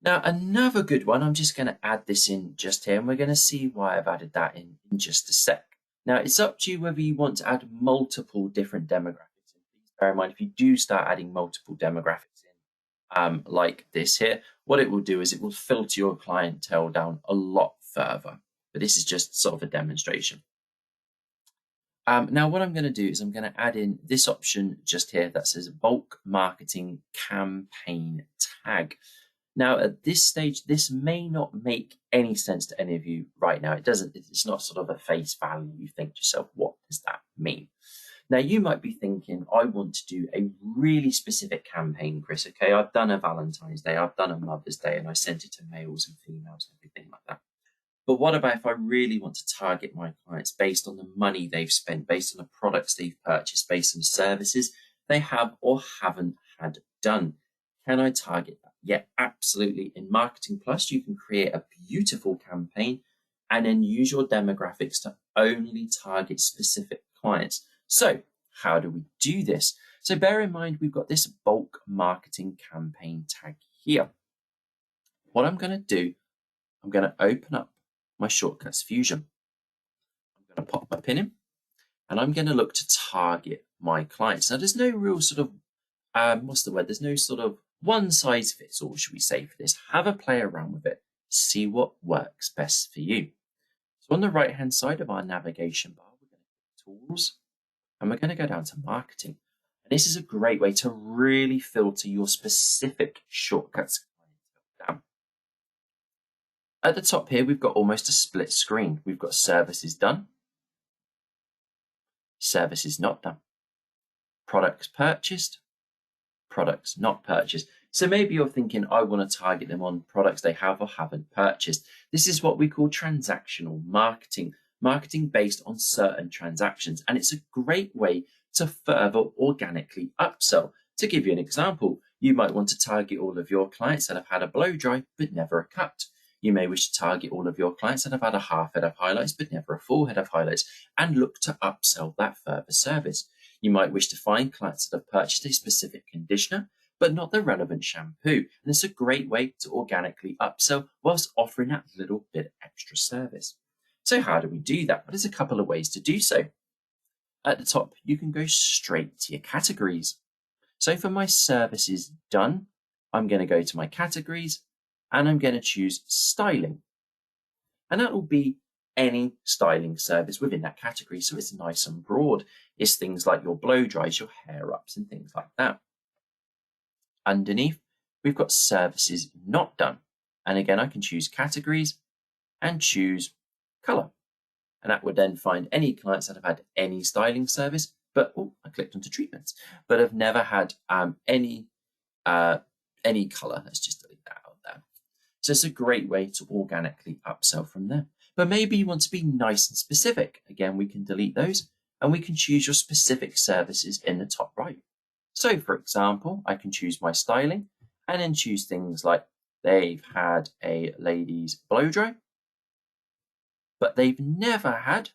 Now, another good one, I'm just going to add this in just here, and we're going to see why I've added that in just a sec. Now, it's up to you whether you want to add multiple different demographics. And please bear in mind, if you do start adding multiple demographics in, like this here, what it will do is it will filter your clientele down a lot further. But this is just sort of a demonstration. Now, what I'm going to do is I'm going to add in this option just here that says bulk marketing campaign tag. Now, at this stage, this may not make any sense to any of you right now. It's not sort of a face value. You think to yourself, what does that mean? Now, you might be thinking, I want to do a really specific campaign, Chris. Okay, I've done a Valentine's Day, I've done a Mother's Day, and I sent it to males and females and everything like that. But what about if I really want to target my clients based on the money they've spent, based on the products they've purchased, based on the services they have or haven't had done? Can I target that? Yeah, absolutely. In Marketing Plus, you can create a beautiful campaign and then use your demographics to only target specific clients. So how do we do this? So bear in mind, we've got this bulk marketing campaign tag here. What I'm going to do, I'm going to open up my Shortcuts Fusion. I'm going to pop my pin in and I'm going to look to target my clients. Now, there's no real sort of, there's no sort of one size fits all, should we say, for this. Have a play around with it. See what works best for you. So on the right-hand side of our navigation bar, we're going to click Tools and we're going to go down to Marketing. And this is a great way to really filter your specific shortcuts down. At the top here, we've got almost a split screen. We've got services done, services not done, products purchased, products not purchased. So maybe you're thinking, I want to target them on products they have or haven't purchased. This is what we call transactional marketing, marketing based on certain transactions. And it's a great way to further organically upsell. To give you an example, you might want to target all of your clients that have had a blow dry, but never a cut. You may wish to target all of your clients that have had a half head of highlights, but never a full head of highlights, and look to upsell that further service. You might wish to find clients that have purchased a specific conditioner, but not the relevant shampoo. And it's a great way to organically upsell whilst offering that little bit extra service. So how do we do that? Well, there's a couple of ways to do so. At the top, you can go straight to your categories. So for my services done, I'm going to go to my categories and I'm going to choose styling. And that will be any styling service within that category. So it's nice and broad. It's things like your blow dries, your hair ups and things like that. underneath, we've got services not done. And again, I can choose categories and choose color. And that would then find any clients that have had any styling service, but I clicked onto treatments, but have never had any color. Let's just delete that out there. So it's a great way to organically upsell from there. But maybe you want to be nice and specific. Again, we can delete those and we can choose your specific services in the top right. So for example, I can choose my styling and then choose things like they've had a ladies blow dry, but they've never had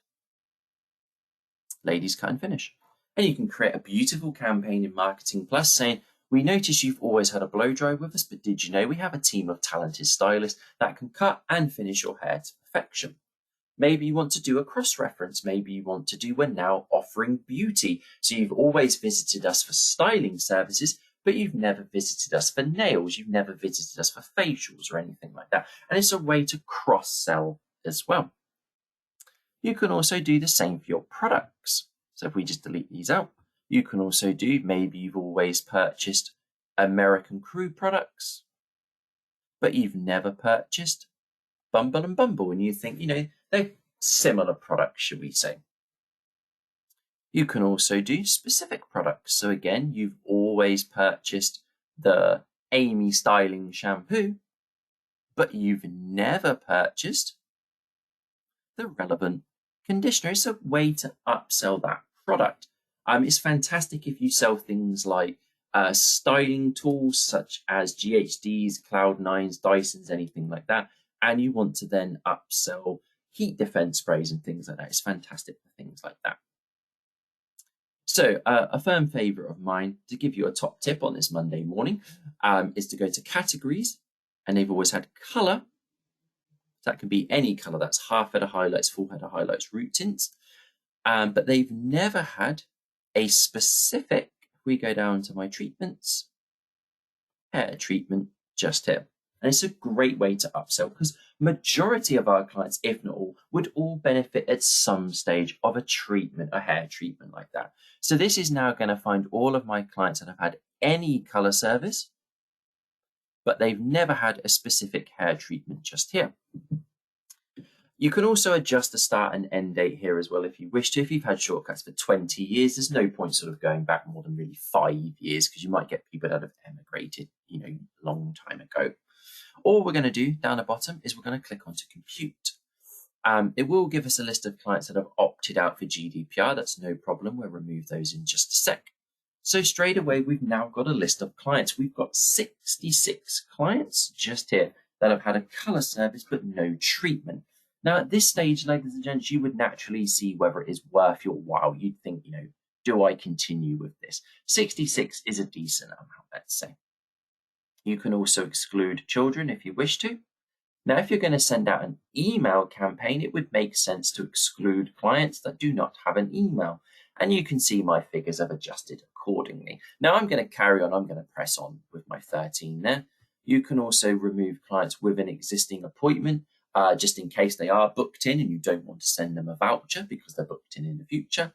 ladies cut and finish. And you can create a beautiful campaign in Marketing Plus saying, we notice you've always had a blow dry with us, but did you know we have a team of talented stylists that can cut and finish your hair to perfection? Maybe you want to do a cross-reference. Maybe you want to do, we're now offering beauty. So you've always visited us for styling services, but you've never visited us for nails. You've never visited us for facials or anything like that. And it's a way to cross-sell as well. You can also do the same for your products. So if we just delete these out, you can also do, maybe you've always purchased American Crew products, but you've never purchased Bumble and Bumble, and you think, they're similar products, should we say. You can also do specific products. So again, you've always purchased the Amy Styling shampoo, but you've never purchased the relevant conditioner. It's a way to upsell that product. It's fantastic if you sell things like styling tools such as GHDs, Cloud9s, Dysons, anything like that, and you want to then upsell heat defense sprays and things like that. It's fantastic for things like that. So a firm favorite of mine, to give you a top tip on this Monday morning, is to go to categories, and they've always had color. That can be any color. That's half header highlights, full header highlights, root tints. But they've never had a specific, if we go down to my treatments, hair treatment just here. And it's a great way to upsell because majority of our clients, if not all, would all benefit at some stage of a treatment, a hair treatment like that. So this is now going to find all of my clients that have had any color service, but they've never had a specific hair treatment just here. You can also adjust the start and end date here as well if you wish to. If you've had shortcuts for 20 years, there's no point sort of going back more than really 5 years because you might get people that have emigrated, a long time ago. All we're going to do down the bottom is we're going to click onto compute. It will give us a list of clients that have opted out for GDPR. That's no problem. We'll remove those in just a sec. So straight away, we've now got a list of clients. We've got 66 clients just here that have had a color service but no treatment. Now, at this stage, ladies and gents, you would naturally see whether it is worth your while. You'd think, do I continue with this? 66 is a decent amount, let's say. You can also exclude children if you wish to. Now, if you're going to send out an email campaign, it would make sense to exclude clients that do not have an email. And you can see my figures have adjusted accordingly. Now, I'm going to carry on. I'm going to press on with my 13 there. You can also remove clients with an existing appointment. Just in case they are booked in and you don't want to send them a voucher because they're booked in the future.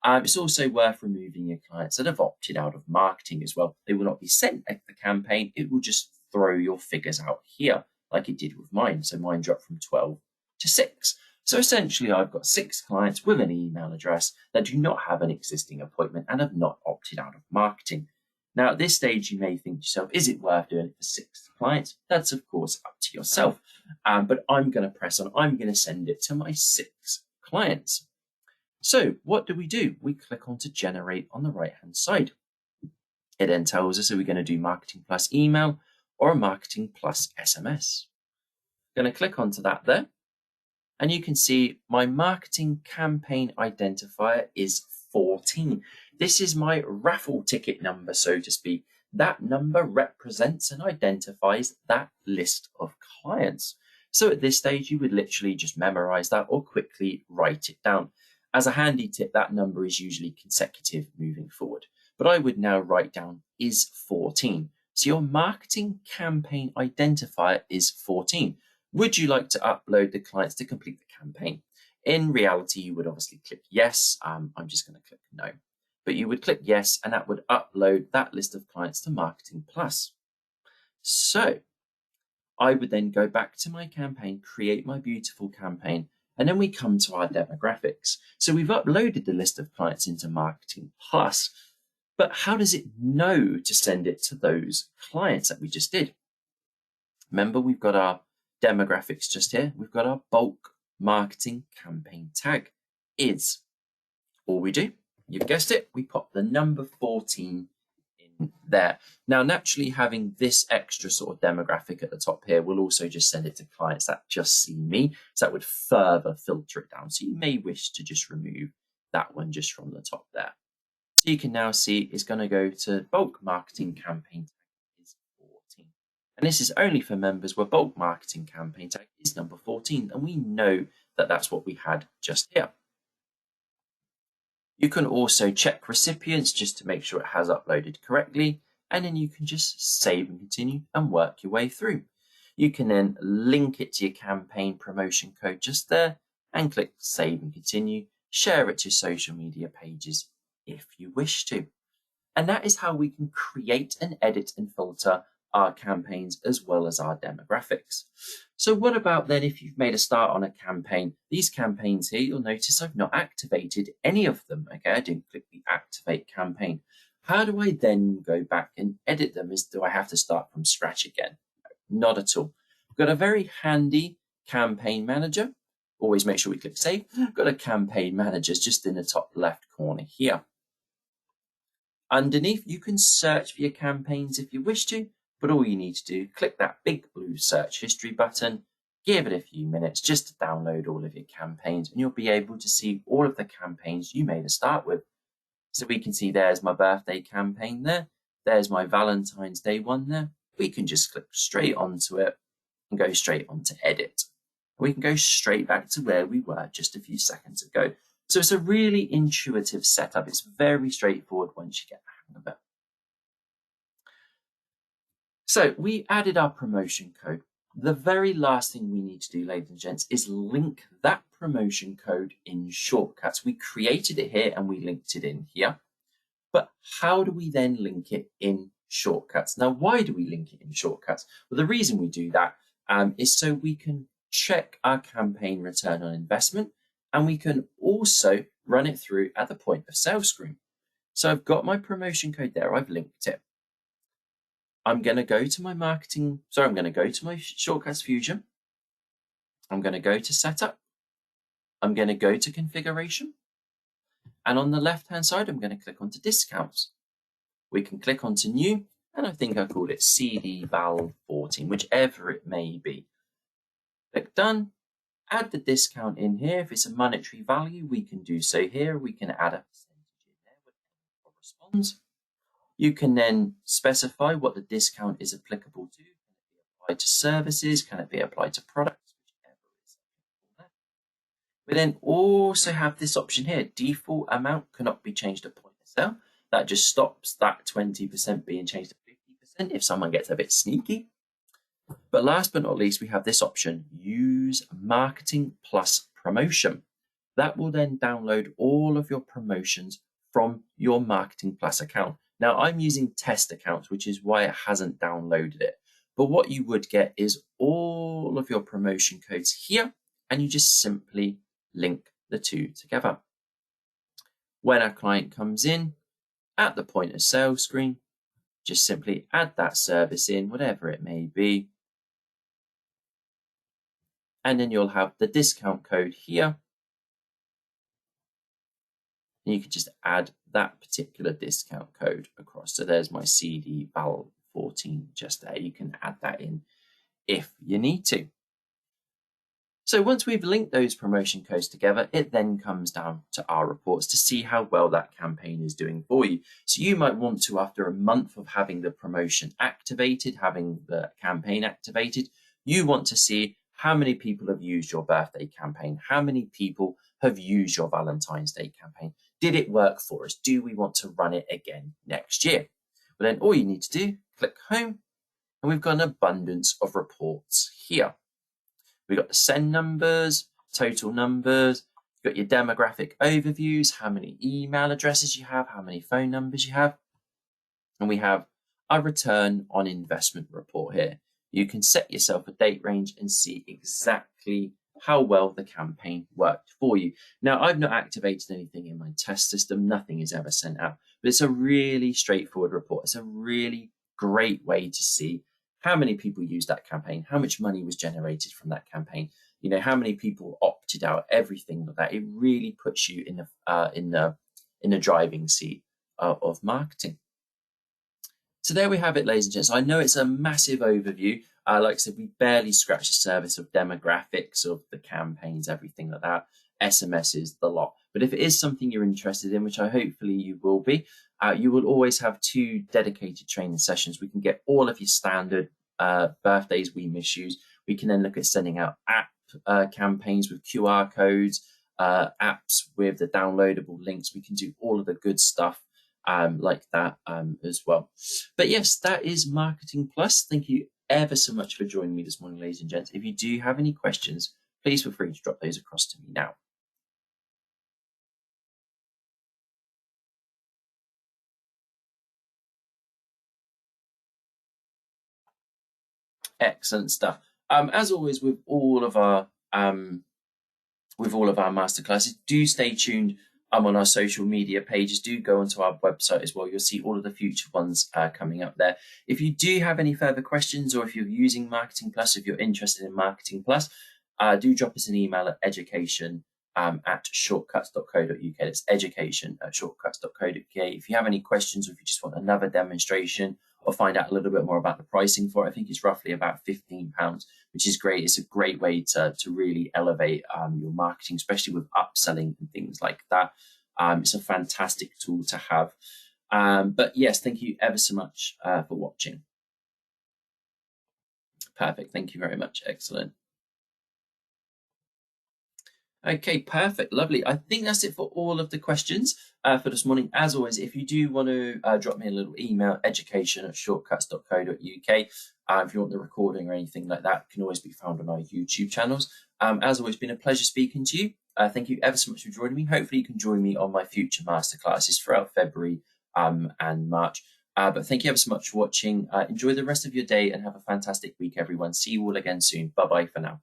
It's also worth removing your clients that have opted out of marketing as well. They will not be sent the campaign. It will just throw your figures out here like it did with mine. So mine dropped from 12 to 6. So essentially I've got 6 clients with an email address that do not have an existing appointment and have not opted out of marketing. Now, at this stage, you may think to yourself, is it worth doing it for 6 clients? That's, of course, up to yourself. But I'm going to press on. I'm going to send it to my 6 clients. So what do? We click on to generate on the right-hand side. It then tells us, are we going to do Marketing Plus email or a Marketing Plus SMS? I'm going to click onto that there. And you can see my marketing campaign identifier is 14. This is my raffle ticket number, so to speak. That number represents and identifies that list of clients. So at this stage, you would literally just memorize that or quickly write it down. As a handy tip, that number is usually consecutive moving forward. But I would now write down is 14. So your marketing campaign identifier is 14. Would you like to upload the clients to complete the campaign? In reality, you would obviously click yes. I'm just going to click no. but you would click yes, and that would upload that list of clients to Marketing Plus. So I would then go back to my campaign, create my beautiful campaign, and then we come to our demographics. So we've uploaded the list of clients into Marketing Plus, but how does it know to send it to those clients that we just did? Remember, we've got our demographics just here. We've got our bulk marketing campaign tag is. All we do, you've guessed it, we pop the number 14 in there. Now, naturally, having this extra sort of demographic at the top here will also just send it to clients that just see me. So that would further filter it down. So you may wish to just remove that one just from the top there. So you can now see it's going to go to bulk marketing campaign tag is 14. And this is only for members where bulk marketing campaign tag is number 14. And we know that that's what we had just here. You can also check recipients just to make sure it has uploaded correctly, and then you can just save and continue and work your way through. You can then link it to your campaign promotion code just there and click save and continue, share it to social media pages if you wish to. And that is how we can create and edit and filter our campaigns as well as our demographics. So what about then if you've made a start on a campaign? These campaigns here, you'll notice I've not activated any of them. Okay, I didn't click the activate campaign. How do I then go back and edit them? Do I have to start from scratch again? No, not at all. We've got a very handy campaign manager. Always make sure we click save. I've got a campaign manager just in the top left corner here. Underneath, you can search for your campaigns if you wish to, but all you need to do, click that big blue search history button, give it a few minutes just to download all of your campaigns, and you'll be able to see all of the campaigns you made a start with. So we can see there's my birthday campaign there, there's my Valentine's Day one there. We can just click straight onto it and go straight onto edit. We can go straight back to where we were just a few seconds ago. So it's a really intuitive setup. It's very straightforward once you get the hang of it. So we added our promotion code. The very last thing we need to do, ladies and gents, is link that promotion code in Shortcuts. We created it here and we linked it in here. But how do we then link it in Shortcuts? Now, why do we link it in Shortcuts? Well, the reason we do that is so we can check our campaign return on investment, and we can also run it through at the point of sale screen. So I've got my promotion code there. I've linked it. I'm going to go to my I'm going to go to my Shortcuts Fusion. I'm going to go to Setup. I'm going to go to Configuration. And on the left-hand side, I'm going to click onto Discounts. We can click onto New, and I think I called it CD Val 14, whichever it may be. Click Done. Add the discount in here. If it's a monetary value, we can do so here. We can add a percentage in there, whatever corresponds. You can then specify what the discount is applicable to. Can it be applied to services? Can it be applied to products? Whichever is applicable there. We then also have this option here. Default amount cannot be changed at point of sale. That just stops that 20% being changed to 50% if someone gets a bit sneaky. But last but not least, we have this option, Use Marketing Plus Promotion. That will then download all of your promotions from your Marketing Plus account. Now, I'm using test accounts, which is why it hasn't downloaded it. But what you would get is all of your promotion codes here, and you just simply link the two together. When a client comes in at the point of sale screen, just simply add that service in, whatever it may be. And then you'll have the discount code here. And you can just add that particular discount code across. So there's my CD Val 14 just there. You can add that in if you need to. So once we've linked those promotion codes together, it then comes down to our reports to see how well that campaign is doing for you. So you might want to, after a month of having the promotion activated, having the campaign activated, you want to see how many people have used your birthday campaign, how many people have used your Valentine's Day campaign. Did it work for us? Do we want to run it again next year? Well, then all you need to do, click home, and we've got an abundance of reports here. We've got the send numbers, total numbers, You've got your demographic overviews, how many email addresses you have, how many phone numbers you have. And we have a return on investment report here. You can set yourself a date range and see exactly how well the campaign worked for you. Now, I've not activated anything in my test system. Nothing is ever sent out, but it's a really straightforward report. It's a really great way to see how many people used that campaign, how much money was generated from that campaign, how many people opted out, everything like that. It really puts you in the driving seat of marketing. So there we have it, ladies and gents. I know it's a massive overview. Like I said, we barely scratched the surface of demographics, of the campaigns, everything like that, SMSs, the lot. But if it is something you're interested in, which I hopefully you will be, you will always have 2 dedicated training sessions. We can get all of your standard birthdays we misuse. We can then look at sending out app campaigns with QR codes, apps with the downloadable links. We can do all of the good stuff like that as well. But yes, that is Marketing Plus. Thank you ever so much for joining me this morning, ladies and gents. If you do have any questions, please feel free to drop those across to me now. Excellent stuff. As always, with all of our masterclasses, do stay tuned on our social media pages. Do go onto our website as well. You'll see all of the future ones coming up there. If you do have any further questions, or if you're using Marketing Plus, if you're interested in Marketing Plus, do drop us an email at education@shortcuts.co.uk. That's education@shortcuts.co.uk. If you have any questions, or if you just want another demonstration or find out a little bit more about the pricing for it, I think it's roughly about £15, which is great. It's a great way to really elevate your marketing, especially with upselling and things like that. It's a fantastic tool to have. But yes, thank you ever so much for watching. Perfect. Thank you very much. Excellent. Okay, perfect. Lovely. I think that's it for all of the questions for this morning. As always, if you do want to drop me a little email, education@shortcuts.co.uk. If you want the recording or anything like that, it can always be found on our YouTube channels. As always, been a pleasure speaking to you. Thank you ever so much for joining me. Hopefully you can join me on my future masterclasses throughout February and March. But thank you ever so much for watching. Enjoy the rest of your day and have a fantastic week, everyone. See you all again soon. Bye-bye for now.